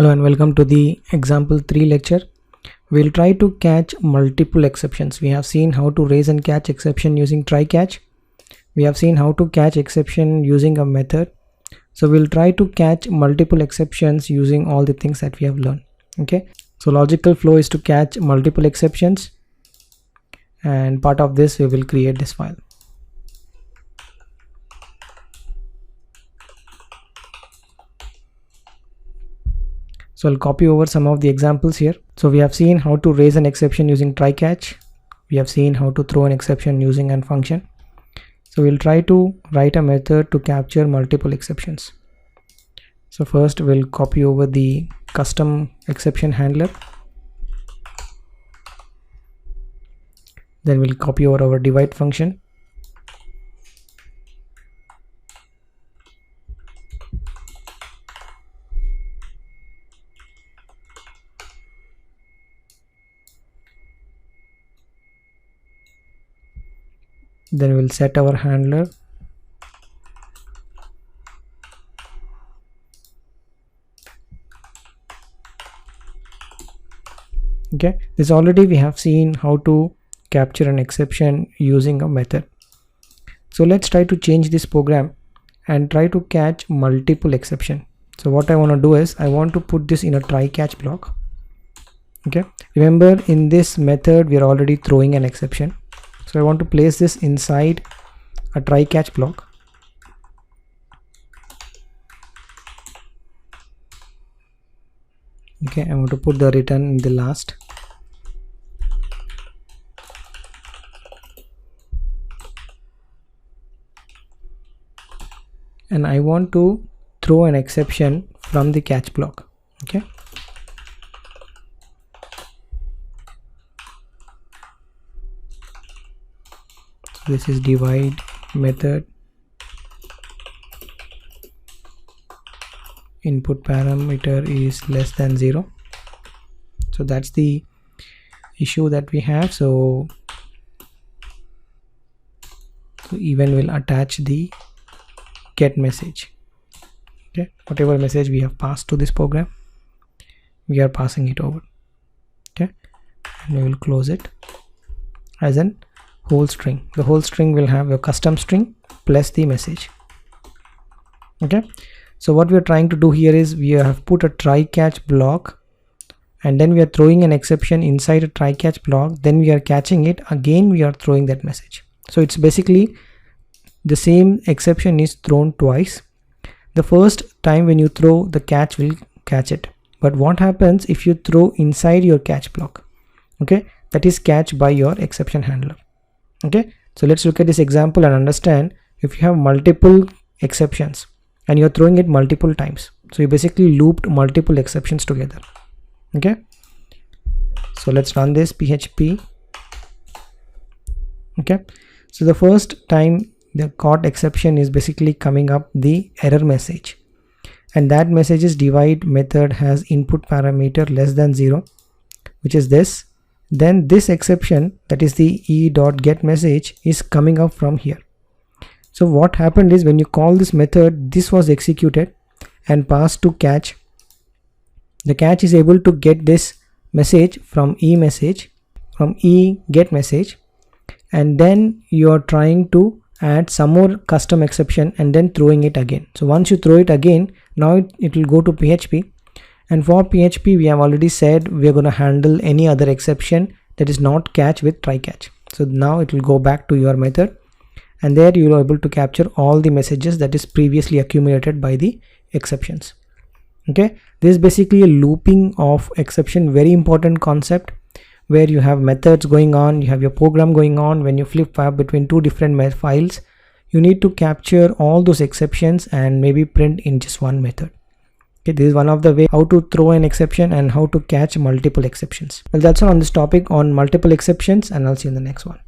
Hello and welcome to the example 3 lecture. We'll try to catch multiple exceptions. We have seen how to raise and catch exception using try catch. We have seen how to catch exception using a method. So we'll try to catch multiple exceptions using all the things that we have learned. Okay, so logical flow is to catch multiple exceptions, and part of this we will create this file. So I'll copy over some of the examples here. So we have seen how to raise an exception using try catch. We have seen how to throw an exception using an function. So we'll try to write a method to capture multiple exceptions. So first we'll copy over the custom exception handler. Then we'll copy over our divide function. Then we'll set our handler. Okay, this already we have seen how to capture an exception using a method. So let's try to change this program and try to catch multiple exception. So what I want to do is I want to put this in a try catch block. Okay, remember in this method we are already throwing an exception. So I want to place this inside a try catch block. Okay, I want to put the return in the last. And I want to throw an exception from the catch block. Okay. This is divide method, input parameter is less than 0. So that's the issue that we have. So even will attach the get message. Okay, whatever message we have passed to this program, we are passing it over. Okay, and we will close it as an whole string. The whole string will have a custom string plus the message. Okay, so what we are trying to do here is we have put a try catch block, and then we are throwing an exception inside a try catch block, then we are catching it again, we are throwing that message. So it's basically the same exception is thrown twice. The first time when you throw, the catch will catch it, but what happens if you throw inside your catch block? Okay, that is catch by your exception handler. Okay, so let's look at this example and understand. If you have multiple exceptions and you're throwing it multiple times, so you basically looped multiple exceptions together. Okay, so let's run this PHP. Okay, so the first time the caught exception is basically coming up the error message, and that message is divide method has input parameter less than 0, which is this. Then this exception, that is the e.get message, is coming up from here. So what happened is when you call this method, this was executed and passed to catch. The catch is able to get this message from e-message, from e.get message, and then you are trying to add some more custom exception and then throwing it again. So once you throw it again, now it will go to PHP. And for PHP, we have already said we are going to handle any other exception that is not catch with try catch. So now it will go back to your method, and there you are able to capture all the messages that is previously accumulated by the exceptions. Okay, this is basically a looping of exception, very important concept, where you have methods going on, you have your program going on. When you flip between two different files, you need to capture all those exceptions and maybe print in just one method. Okay, this is one of the way how to throw an exception and how to catch multiple exceptions. Well, that's all on this topic on multiple exceptions, and I'll see you in the next one.